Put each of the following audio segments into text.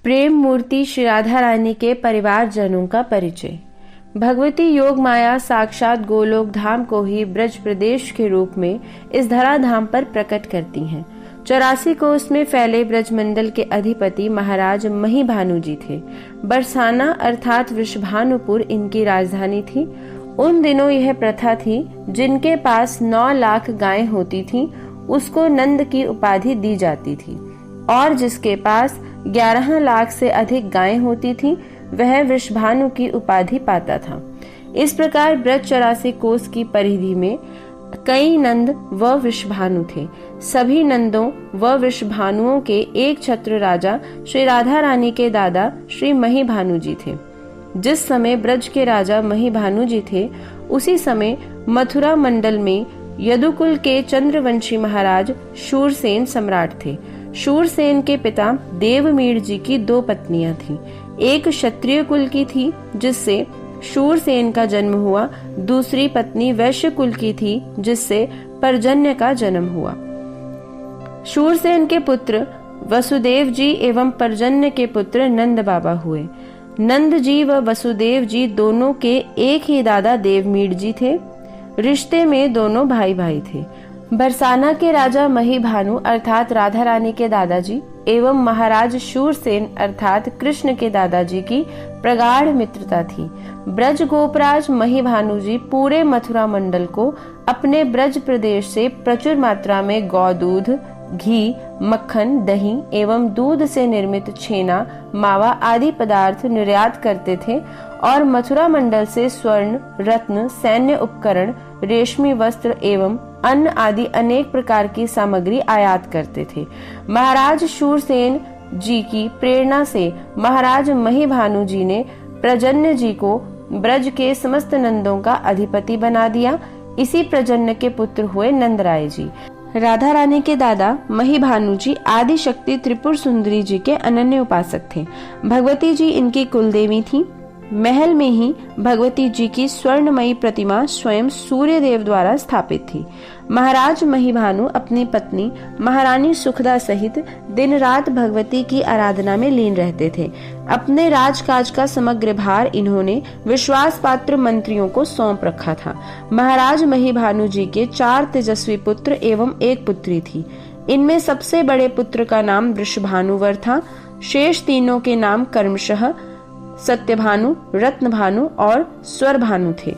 प्रेम मूर्ति श्री राधा रानी के परिवारजनों का परिचय। भगवती योग माया साक्षात गोलोक धाम को ही ब्रज प्रदेश के रूप में इस धराधाम पर प्रकट करती हैं। 84 कोस में फैले ब्रजमंडल के अधिपति महाराज महीभानु जी थे। बरसाना अर्थात वृषभानुपुर इनकी राजधानी थी। उन दिनों यह प्रथा थी, जिनके पास 9 लाख गायें होती थीं, उसको नंद की उपाधि दी जाती थी, और जिसके पास 11 लाख से अधिक गायें होती थीं, वह वृषभानु की उपाधि पाता था। इस प्रकार ब्रज 84 कोस की परिधि में कई नंद व वृषभानु थे। सभी नंदों व वृषभानुओं के एक छत्र राजा श्री राधा रानी के दादा श्री महीभानु जी थे। जिस समय ब्रज के राजा महीभानु जी थे, उसी समय मथुरा मंडल में यदुकुल के चंद्रवंशी महाराज शूरसेन सम्राट थे। शूरसेन के पिता देवमीर जी की 2 पत्नियां थीं। एक क्षत्रिय कुल की थी, जिससे शूरसेन का जन्म हुआ। दूसरी पत्नी वैश्य कुल की थी, जिससे पर्जन्य का जन्म हुआ। शूरसेन के पुत्र वसुदेव जी एवं पर्जन्य के पुत्र नंद बाबा हुए। नंद जी व वसुदेव जी दोनों के एक ही दादा देवमीर जी थे। रिश्ते में दोनों भाई भाई थे। बरसाना के राजा महीभानु अर्थात राधा रानी के दादाजी एवं महाराज शूरसेन अर्थात कृष्ण के दादाजी की प्रगाढ़ मित्रता थी। ब्रज गोपराज महीभानु जी पूरे मथुरा मंडल को अपने ब्रज प्रदेश से प्रचुर मात्रा में गौ दूध, घी, मक्खन, दही एवं दूध से निर्मित छेना, मावा आदि पदार्थ निर्यात करते थे, और मथुरा मंडल से स्वर्ण, रत्न, सैन्य उपकरण, रेशमी वस्त्र एवं अन्न आदि अनेक प्रकार की सामग्री आयात करते थे। महाराज शूरसेन जी की प्रेरणा से महाराज महीभानु जी ने पर्जन्य जी को ब्रज के समस्त नंदों का अधिपति बना दिया। इसी पर्जन्य के पुत्र हुए नंदराय जी। राधा रानी के दादा महीभानु जी आदि शक्ति त्रिपुर सुंदरी जी के अनन्य उपासक थे। भगवती जी इनकी कुलदेवी थी। महल में ही भगवती जी की स्वर्णमयी प्रतिमा स्वयं सूर्य देव द्वारा स्थापित थी। महाराज महीभानु अपनी पत्नी महारानी सुखदा सहित दिन रात भगवती की आराधना में लीन रहते थे। अपने राजकाज का समग्र भार इन्होंने विश्वास पात्र मंत्रियों को सौंप रखा था। महाराज महीभानु जी के 4 तेजस्वी पुत्र एवं 1 पुत्री थी। इनमें सबसे बड़े पुत्र का नाम वृषभानुवर था। शेष तीनों के नाम कर्मशः सत्यभानु, रत्नभानु और स्वरभानु थे।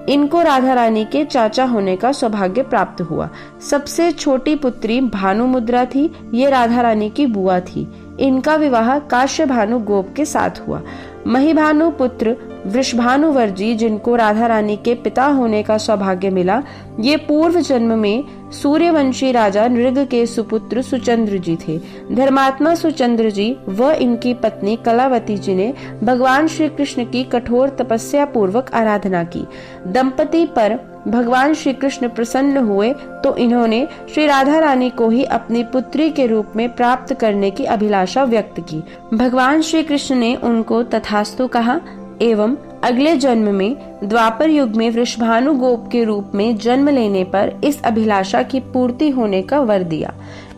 इनको राधा रानी के चाचा होने का सौभाग्य प्राप्त हुआ। सबसे छोटी पुत्री भानुमुद्रा थी। ये राधा रानी की बुआ थी। इनका विवाह काश्यभानु गोप के साथ हुआ। महीभानु पुत्र वृषभानुवर जी, जिनको राधा रानी के पिता होने का सौभाग्य मिला, ये पूर्व जन्म में सूर्यवंशी राजा नृग के सुपुत्र सुचंद्र जी थे। धर्मात्मा सुचंद्र जी व इनकी पत्नी कलावती जी ने भगवान श्री कृष्ण की कठोर तपस्या पूर्वक आराधना की। दंपति पर भगवान श्री कृष्ण प्रसन्न हुए तो इन्होंने श्री राधा रानी को ही अपनी पुत्री के रूप में प्राप्त करने की अभिलाषा व्यक्त की। भगवान श्री कृष्ण ने उनको तथास्तु कहा एवं अगले जन्म में द्वापर युग में वृषभानु गोप के रूप में जन्म लेने पर इस अभिलाषा की पूर्ति होने का वर दिया।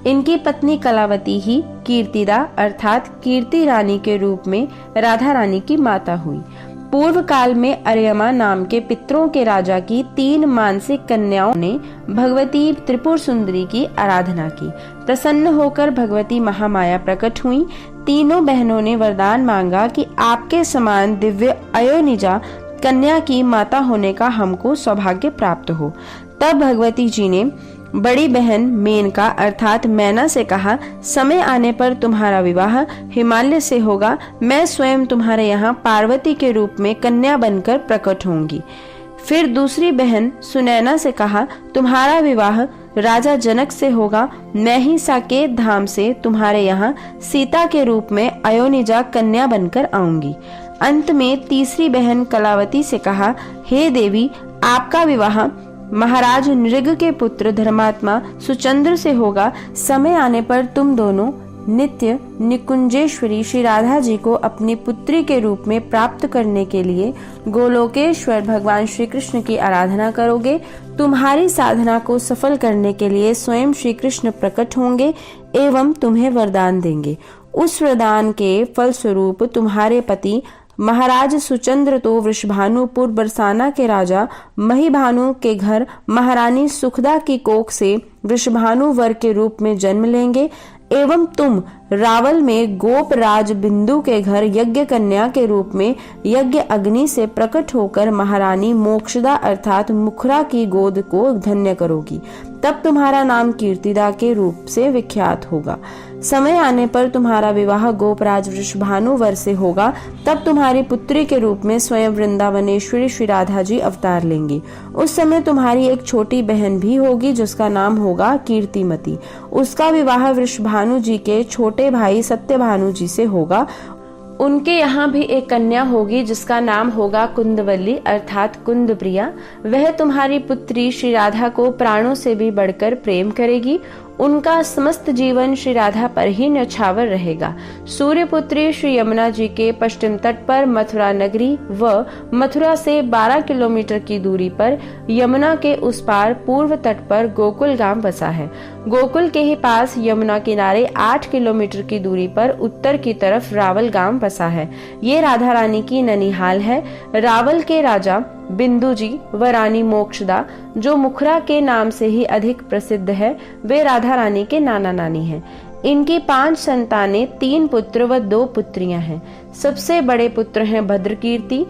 इनकी पत्नी कलावती ही कीर्तिदा अर्थात कीर्ति रानी के रूप में राधा रानी की माता हुई। पूर्व काल में अर्यमा नाम के पितरों के राजा की 3 मानसिक कन्याओं ने भगवती त्रिपुर सुंदरी की आराधना की। प्रसन्न होकर भगवती महामाया प्रकट हुई। तीनों बहनों ने वरदान मांगा कि आपके समान दिव्य अयोनिजा कन्या की माता होने का हमको सौभाग्य प्राप्त हो। तब भगवती जी ने बड़ी बहन मेनका अर्थात मैना से कहा, समय आने पर तुम्हारा विवाह हिमालय से होगा। मैं स्वयं तुम्हारे यहाँ पार्वती के रूप में कन्या बनकर प्रकट होंगी। फिर दूसरी बहन सुनैना से कहा, तुम्हारा विवाह राजा जनक से होगा। मैं ही साकेत धाम से तुम्हारे यहाँ सीता के रूप में अयोनिजा कन्या बनकर आऊंगी। अंत में तीसरी बहन कलावती से कहा, हे देवी, आपका विवाह महाराज नृग के पुत्र धर्मात्मा सुचंद्र से होगा। समय आने पर तुम दोनों नित्य निकुंजेश्वरी श्री राधा जी को अपनी पुत्री के रूप में प्राप्त करने के लिए गोलोकेश्वर भगवान श्री कृष्ण की आराधना करोगे। तुम्हारी साधना को सफल करने के लिए स्वयं श्री कृष्ण प्रकट होंगे एवं तुम्हें वरदान देंगे। उस वरदान के फलस्वरूप तुम्हारे पति महाराज सुचंद्र तो वृषभानुपुर बरसाना के राजा महीभानु के घर महारानी सुखदा की कोख से वृषभानु वर के रूप में जन्म लेंगे एवं तुम रावल में गोप राज बिंदु के घर यज्ञ कन्या के रूप में यज्ञ अग्नि से प्रकट होकर महारानी मोक्षदा अर्थात मुखरा की गोद को धन्य करोगी। तब तुम्हारा नाम कीर्तिदा के रूप से विख्यात होगा। समय आने पर तुम्हारा विवाह गोपराज वृषभानु वर से होगा। तब तुम्हारी पुत्री के रूप में स्वयं वृंदावनेश्वरी श्री राधा जी अवतार लेंगी। उस समय तुम्हारी एक छोटी बहन भी होगी जिसका नाम होगा कीर्तिमती। उसका विवाह वृषभानु जी के छोटे भाई सत्यभानु जी से होगा। उनके यहाँ भी एक कन्या होगी जिसका नाम होगा कुंदवल्ली अर्थात कुंदप्रिया। वह तुम्हारी पुत्री श्री राधा को प्राणों से भी बढ़कर प्रेम करेगी। उनका समस्त जीवन श्री राधा पर ही न्यौछावर रहेगा। सूर्यपुत्री श्री यमुना जी के पश्चिम तट पर मथुरा नगरी व मथुरा से 12 किलोमीटर की दूरी पर यमुना के उस पार पूर्व तट पर गोकुल गांव बसा है। गोकुल के ही पास यमुना किनारे 8 किलोमीटर की दूरी पर उत्तर की तरफ रावल गांव बसा है। ये राधा रानी की ननिहाल है। रावल के राजा बिंदु जी व रानी मोक्षदा जो मुखरा के नाम से ही अधिक प्रसिद्ध है, वे राधा रानी के नाना नानी हैं। इनकी 5 संतानें, 3 पुत्र व 2 पुत्रियां हैं। सबसे बड़े पुत्र हैं भद्रकीर्ति,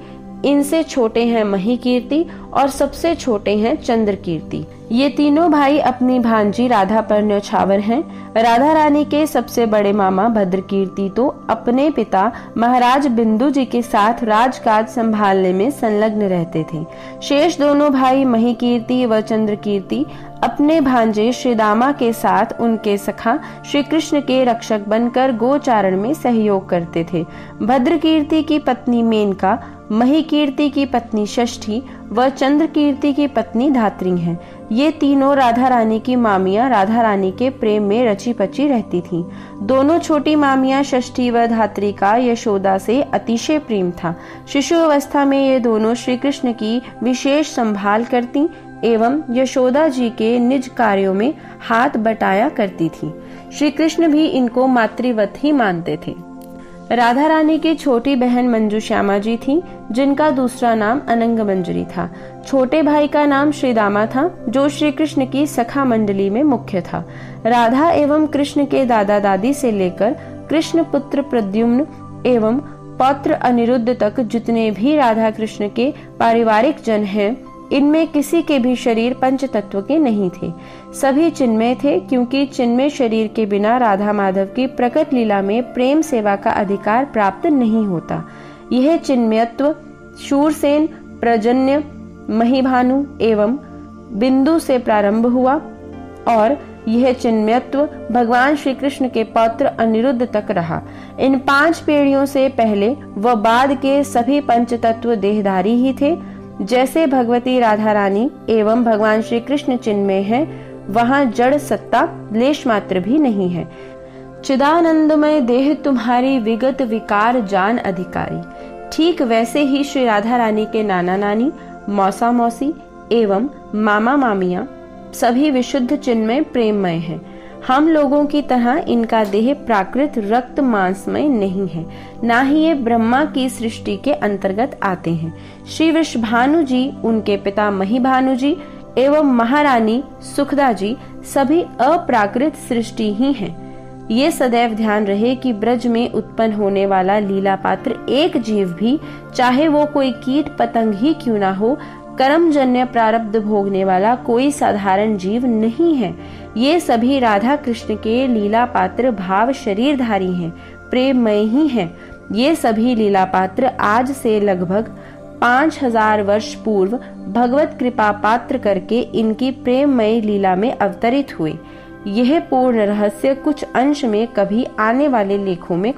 इनसे छोटे हैं महीकीर्ति और सबसे छोटे हैं चंद्रकीर्ति। ये तीनों भाई अपनी भांजी राधा पर न्यौछावर हैं। राधा रानी के सबसे बड़े मामा भद्रकीर्ति तो अपने पिता महाराज बिंदु जी के साथ राजकाज संभालने में संलग्न रहते थे। शेष दोनों भाई महीकीर्ति व चंद्रकीर्ति अपने भांजे श्रीदामा के साथ उनके सखा श्री कृष्ण के रक्षक बनकर गोचारण में सहयोग करते थे। भद्रकीर्ति की पत्नी मेनका, महीकीर्ति की पत्नी षष्ठी व चंद्रकीर्ति की पत्नी धात्री हैं। ये तीनों राधा रानी की मामियां राधा रानी के प्रेम में रची पची रहती थीं। दोनों छोटी मामियां षष्ठी व धात्री का यशोदा से अतिशय प्रेम था। शिशु अवस्था में ये दोनों श्री कृष्ण की विशेष संभाल करती एवं यशोदा जी के निज कार्यों में हाथ बटाया करती थी। श्री कृष्ण भी इनको मातृवत ही मानते थे। राधा रानी की छोटी बहन मंजू श्यामा जी थी, जिनका दूसरा नाम अनंग मंजरी था। छोटे भाई का नाम श्रीदामा था, जो श्री कृष्ण की सखा मंडली में मुख्य था। राधा एवं कृष्ण के दादा दादी से लेकर कृष्ण पुत्र प्रद्युम्न एवं पौत्र अनिरुद्ध तक जितने भी राधा कृष्ण के पारिवारिक जन हैं, इनमें किसी के भी शरीर पंच तत्व के नहीं थे। सभी चिन्मय थे, क्योंकि चिन्मय शरीर के बिना राधा माधव की प्रकट लीला में प्रेम सेवा का अधिकार प्राप्त नहीं होता। यह चिन्मयत्व शूरसेन, प्रजन्य, महीभानु एवं बिंदु से प्रारंभ हुआ और यह चिन्मयत्व भगवान श्री कृष्ण के पौत्र अनिरुद्ध तक रहा। इन 5 पीढ़ियों से पहले व बाद के सभी पंच तत्व देहधारी ही थे। जैसे भगवती राधा रानी एवं भगवान श्री कृष्ण चिन्मय हैं, वहाँ जड़ सत्ता लेश मात्र भी नहीं है। चिदानंदमय देह तुम्हारी विगत विकार जान अधिकारी। ठीक वैसे ही श्री राधा रानी के नाना नानी, मौसा मौसी एवं मामा मामियां सभी विशुद्ध चिन्मय प्रेममय हैं। हम लोगों की तरह इनका देह प्राकृत रक्त मांसमय नहीं है, ना ही ये ब्रह्मा की सृष्टि के अंतर्गत आते हैं। श्री वृषभानु जी, उनके पिता महीभानु जी एवं महारानी सुखदा जी सभी अप्राकृत सृष्टि ही हैं। ये सदैव ध्यान रहे कि ब्रज में उत्पन्न होने वाला लीला पात्र एक जीव भी, चाहे वो कोई कीट पतंग ही क्यों ना हो, कर्मजन्य प्रारब्ध भोगने वाला कोई साधारण जीव नहीं है। ये सभी राधा कृष्ण के लीला पात्र भाव शरीरधारी हैं, प्रेममय ही हैं। ये सभी लीला पात्र आज से लगभग 5000 वर्ष पूर्व भगवत कृपा पात्र करके इनकी प्रेममय लीला में अवतरित हुए। यह पूर्ण रहस्य कुछ अंश में कभी आने वाले लेखों में